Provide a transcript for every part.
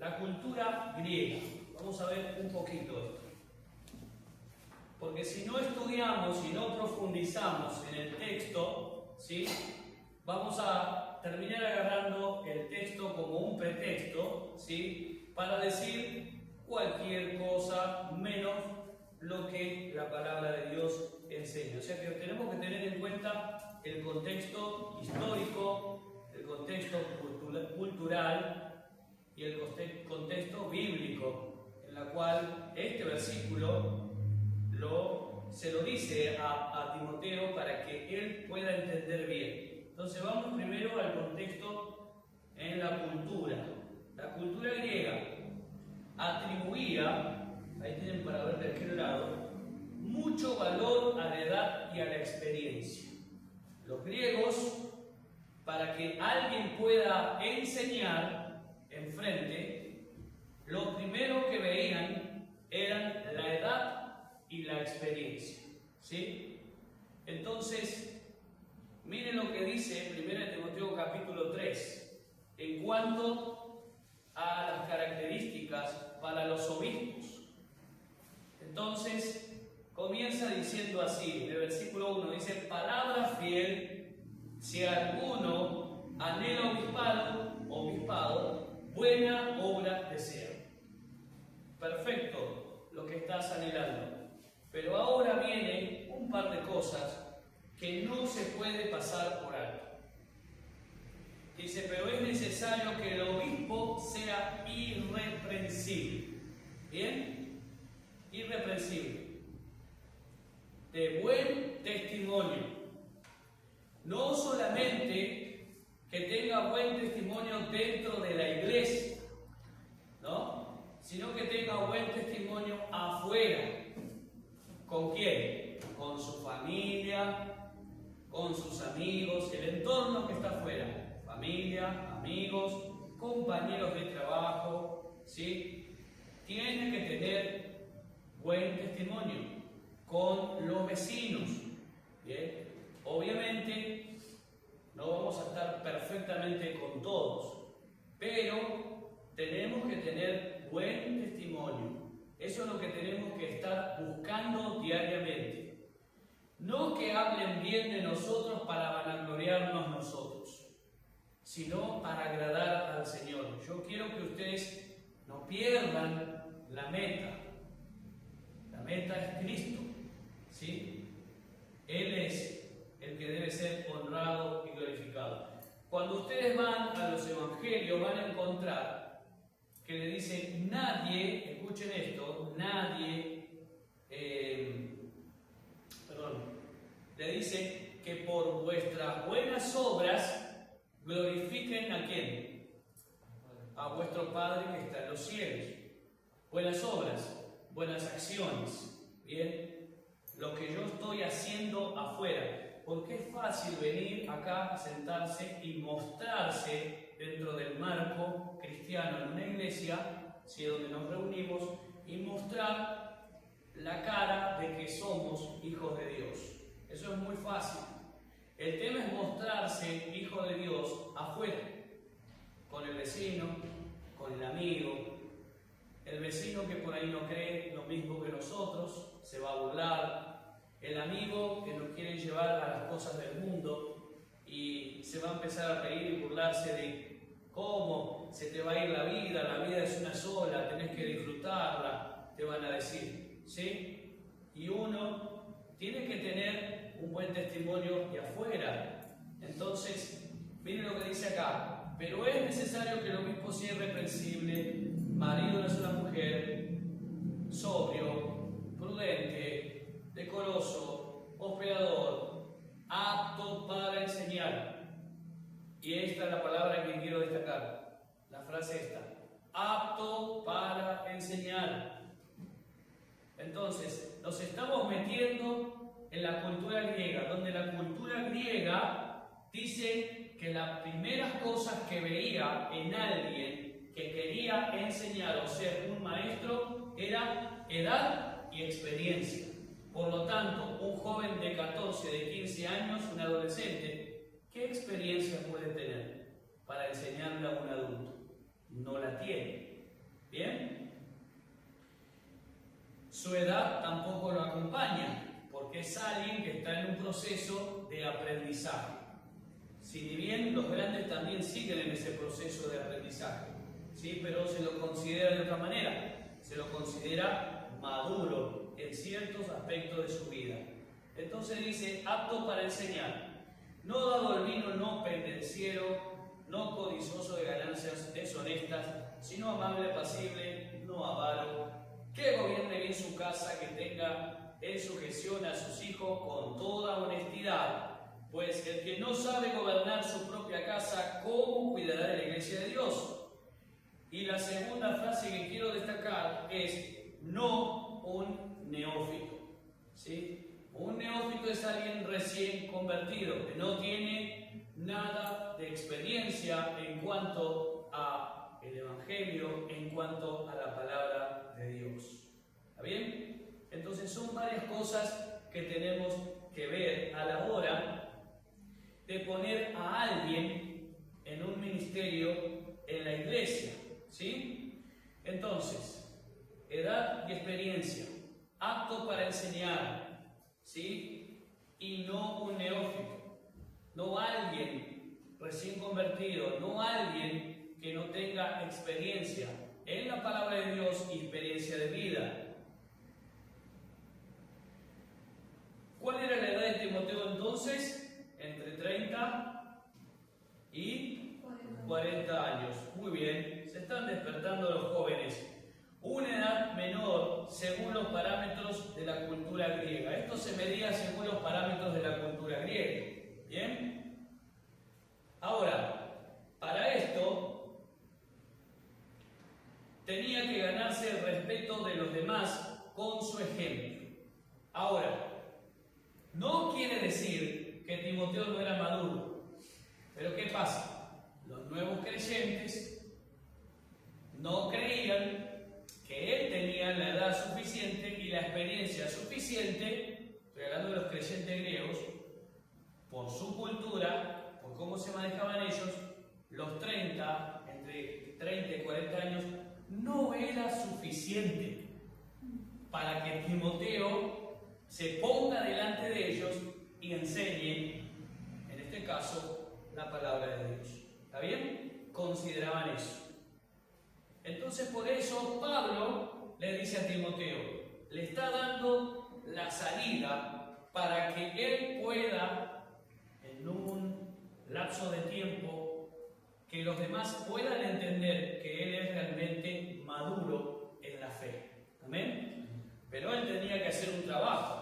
la cultura griega. Vamos a ver un poquito esto. Porque si no estudiamos y no profundizamos en el texto, ¿sí?, vamos a terminar agarrando el texto como un pretexto, ¿sí?, para decir cualquier cosa menos lo que la palabra de Dios enseña. O sea que tenemos que tener en cuenta el contexto histórico, el contexto cultural y el contexto bíblico, en la cual este versículo se lo dice a Timoteo para que él pueda entender bien. Entonces vamos primero al contexto en la cultura. La cultura griega atribuía, ahí tienen para ver de aquel lado, mucho valor a la edad y a la experiencia. Los griegos, para que alguien pueda enseñar enfrente, lo primero que veían eran la edad y la experiencia, ¿sí? Entonces, miren lo que dice 1 Timoteo capítulo 3, en cuanto a las características para los obispos. Entonces, comienza diciendo así, en el versículo 1, dice: palabra fiel, si alguno anhela obispado, buena obra desea. Perfecto lo que estás anhelando. Pero ahora viene un par de cosas que no se puede pasar por alto. Dice: pero es necesario que el obispo sea irreprensible. ¿Bien? Irreprensible. De buen testimonio. No solamente que tenga buen testimonio dentro de la iglesia, ¿no?, sino que tenga buen testimonio afuera. ¿Con quién? Con su familia, con sus amigos, el entorno que está afuera. Familia, amigos, compañeros de trabajo, ¿sí? Tiene que tener buen testimonio con los vecinos. ¿Bien? Obviamente no vamos a estar perfectamente con todos, pero tenemos que tener buen testimonio. Eso es lo que tenemos que estar buscando diariamente. No que hablen bien de nosotros para vanagloriarnos nosotros, sino para agradar al Señor. Yo quiero que ustedes no pierdan la meta. La meta es Cristo, ¿sí? Él es el que debe ser honrado y glorificado. Cuando ustedes van a los evangelios van a encontrar que le dice: nadie, escuchen esto, nadie, le dice que por vuestras buenas obras glorifiquen ¿a quién? A vuestro Padre que está en los cielos. Buenas obras, buenas acciones, ¿bien? Lo que yo estoy haciendo afuera, porque es fácil venir acá, sentarse y mostrarse dentro del marco cristiano en una iglesia, ¿sí?, donde nos reunimos, y mostrar la cara de que somos hijos de Dios. Eso es muy fácil. El tema es mostrarse hijo de Dios afuera, con el vecino, con el amigo. El vecino que por ahí no cree lo mismo que nosotros se va a burlar. El amigo que nos quiere llevar a las cosas del mundo y se va a empezar a reír y burlarse de cómo se te va a ir la vida es una sola, tenés que disfrutarla, te van a decir, ¿sí? Y uno tiene que tener un buen testimonio de afuera. Entonces, miren lo que dice acá: pero es necesario que el obispo sea irreprensible, marido de una sola mujer, sobrio, prudente, decoroso, hospedador, apto para enseñar. Y esta es la palabra que quiero destacar, la frase esta: apto para enseñar. Entonces, nos estamos metiendo en la cultura griega, donde la cultura griega dice que las primeras cosas que veía en alguien que quería enseñar o ser un maestro era edad y experiencia. Por lo tanto, un joven de 14, de 15 años, un adolescente, ¿qué experiencia puede tener para enseñarle a un adulto? No la tiene. ¿Bien? Su edad tampoco lo acompaña, porque es alguien que está en un proceso de aprendizaje. Si bien los grandes también siguen en ese proceso de aprendizaje, ¿sí? Pero se lo considera de otra manera, se lo considera maduro en ciertos aspectos de su vida. Entonces dice, apto para enseñar, no dado el vino, no pendenciero, no codicioso de ganancias deshonestas, sino amable, apacible, no avaro, que gobierne bien su casa, que tenga en sujeción a sus hijos con toda honestidad. Pues el que no sabe gobernar su propia casa, ¿cómo cuidará de la iglesia de Dios? Y la segunda frase que quiero destacar es, no un neófito. ¿Sí? Un neófito es alguien recién convertido, que no tiene nada de experiencia en cuanto a el Evangelio, en cuanto a la palabra de Dios. ¿Está bien? Entonces son varias cosas que tenemos que ver a la hora de poner a alguien en un ministerio en la iglesia, ¿sí? Entonces, edad y experiencia, apto para enseñar, ¿sí? Y no un neófito, no alguien recién convertido, no alguien que no tenga experiencia en la palabra de Dios y experiencia de vida. ¿Cuál era la edad de Timoteo entonces? Entre 30 y 40 años. Muy bien, se están despertando los jóvenes. Una edad menor según los parámetros de la cultura griega. Esto se medía según los parámetros de la cultura griega. ¿Bien? Ahora, para esto tenía que ganarse el respeto de los demás con su ejemplo. Ahora, no quiere decir que Timoteo no era maduro. Pero ¿qué pasa? Los nuevos creyentes no creían que él tenía la edad suficiente y la experiencia suficiente, estoy hablando de los creyentes griegos, por su cultura, por cómo se manejaban ellos, los 30, entre 30 y 40 años, no era suficiente para que Timoteo se ponga delante de ellos y enseñe, en este caso, la palabra de Dios. ¿Está bien? Consideraban eso. Entonces, por eso Pablo le dice a Timoteo, le está dando la salida para que él pueda, en un lapso de tiempo, que los demás puedan entender que él es realmente maduro en la fe. ¿Amén? Pero él tenía que hacer un trabajo.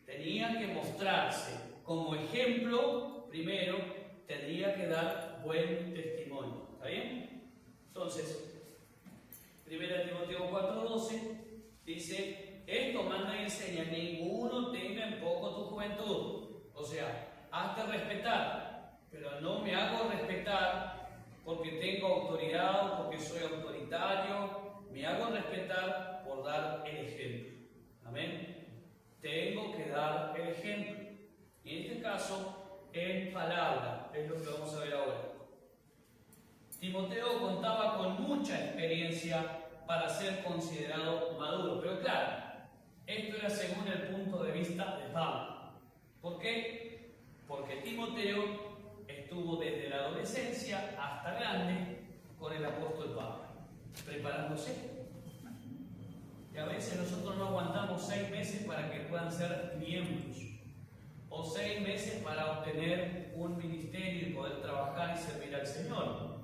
Tenía que mostrarse como ejemplo, primero, tendría que dar buen testimonio. ¿Está bien? Entonces, 1 Timoteo 4:12 dice, esto manda y enseña, ninguno tenga en poco tu juventud. O sea, hazte respetar, pero no me hago respetar porque tengo autoridad o porque soy autoritario, me hago respetar por dar el ejemplo. Amén. Tengo que dar el ejemplo. Y en este caso, en palabra, es lo que vamos a ver ahora. Timoteo contaba con mucha experiencia para ser considerado maduro. Pero claro, esto era según el punto de vista de Pablo. ¿Por qué? Porque Timoteo estuvo desde la adolescencia hasta grande con el apóstol Pablo, preparándose. Y a veces nosotros no aguantamos 6 meses para que puedan ser miembros, o 6 meses para obtener un ministerio y poder trabajar y servir al Señor.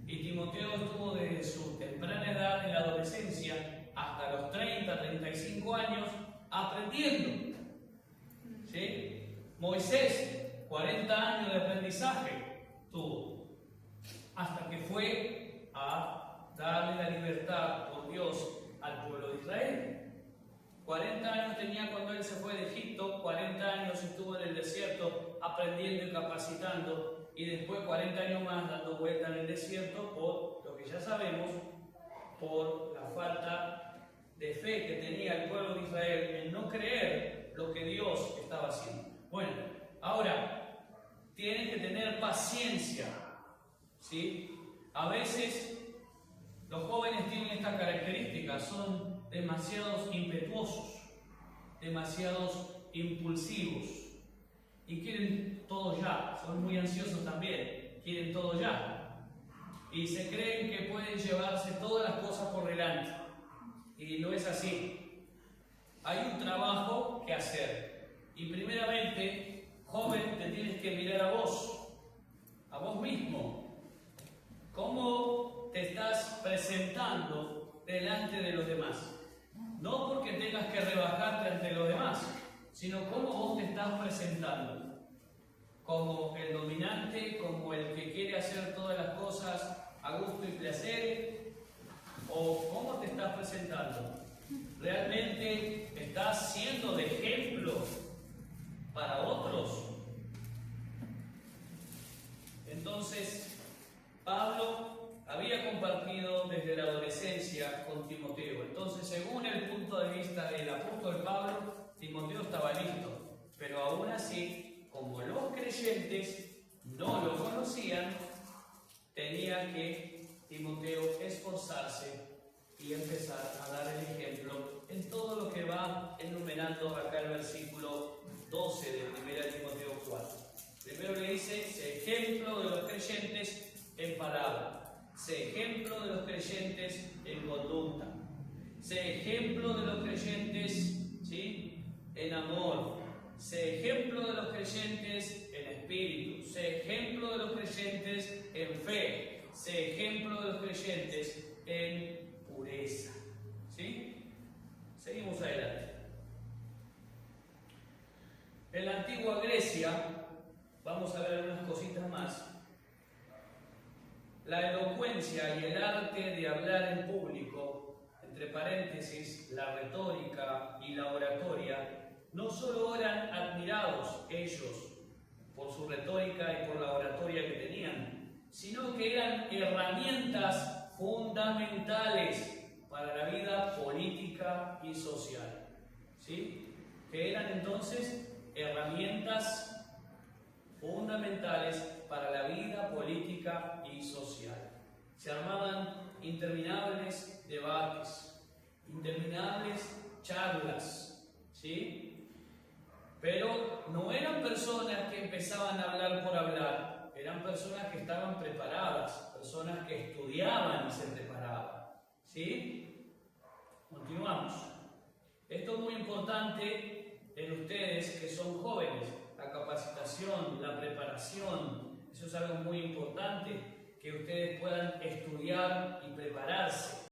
Y Timoteo estuvo desde su temprana edad en la adolescencia hasta los 30, 35 años aprendiendo. ¿Sí? Moisés, 40 años de aprendizaje tuvo, hasta que fue a darle la libertad por Dios al pueblo de Israel. 40 años tenía cuando él se fue de Egipto, 40 años estuvo en el desierto aprendiendo y capacitando, y después 40 años más dando vuelta en el desierto por lo que ya sabemos, por la falta de fe que tenía el pueblo de Israel en no creer lo que Dios estaba haciendo. Bueno, ahora, tienes que tener paciencia, ¿sí? A veces los jóvenes tienen esta característica colérica, son demasiados impetuosos, demasiados impulsivos y quieren todo ya, son muy ansiosos también, quieren todo ya y se creen que pueden llevarse todas las cosas por delante y no es así. Hay un trabajo que hacer y primeramente, joven, te tienes que mirar a vos mismo. ¿Cómo te estás presentando delante de los demás? No porque tengas que rebajarte ante los demás, sino cómo vos te estás presentando. Como el dominante, como el que quiere hacer todas las cosas a gusto y placer, o cómo te estás presentando. ¿Realmente estás siendo de ejemplo para otros? Entonces, Pablo había compartido desde la adolescencia con Timoteo. Entonces, según el punto de vista del apóstol Pablo, Timoteo estaba listo. Pero aún así, como los creyentes no lo conocían, tenía que Timoteo esforzarse y empezar a dar el ejemplo en todo lo que va enumerando acá el versículo 12 de 1 Timoteo 4. Primero le dice, sé ejemplo de los creyentes en palabra, sé ejemplo de los creyentes en conducta, sé ejemplo de los creyentes, ¿sí?, en amor, sé ejemplo de los creyentes en espíritu, sé ejemplo de los creyentes en fe, sé ejemplo de los creyentes en pureza. ¿Sí? Seguimos adelante. En la antigua Grecia, vamos a ver algunas cositas más. La elocuencia y el arte de hablar en público, entre paréntesis, la retórica y la oratoria, no solo eran admirados ellos por su retórica y por la oratoria que tenían, sino que eran herramientas fundamentales para la vida política y social. ¿Sí? Que eran entonces herramientas fundamentales para la vida política y social. Se armaban interminables debates, interminables charlas, ¿sí? Pero no eran personas que empezaban a hablar por hablar, eran personas que estaban preparadas, personas que estudiaban y se preparaban. ¿Sí? Continuamos. Esto es muy importante en ustedes que son jóvenes, la capacitación, la preparación, eso es algo muy importante, que ustedes puedan estudiar y prepararse.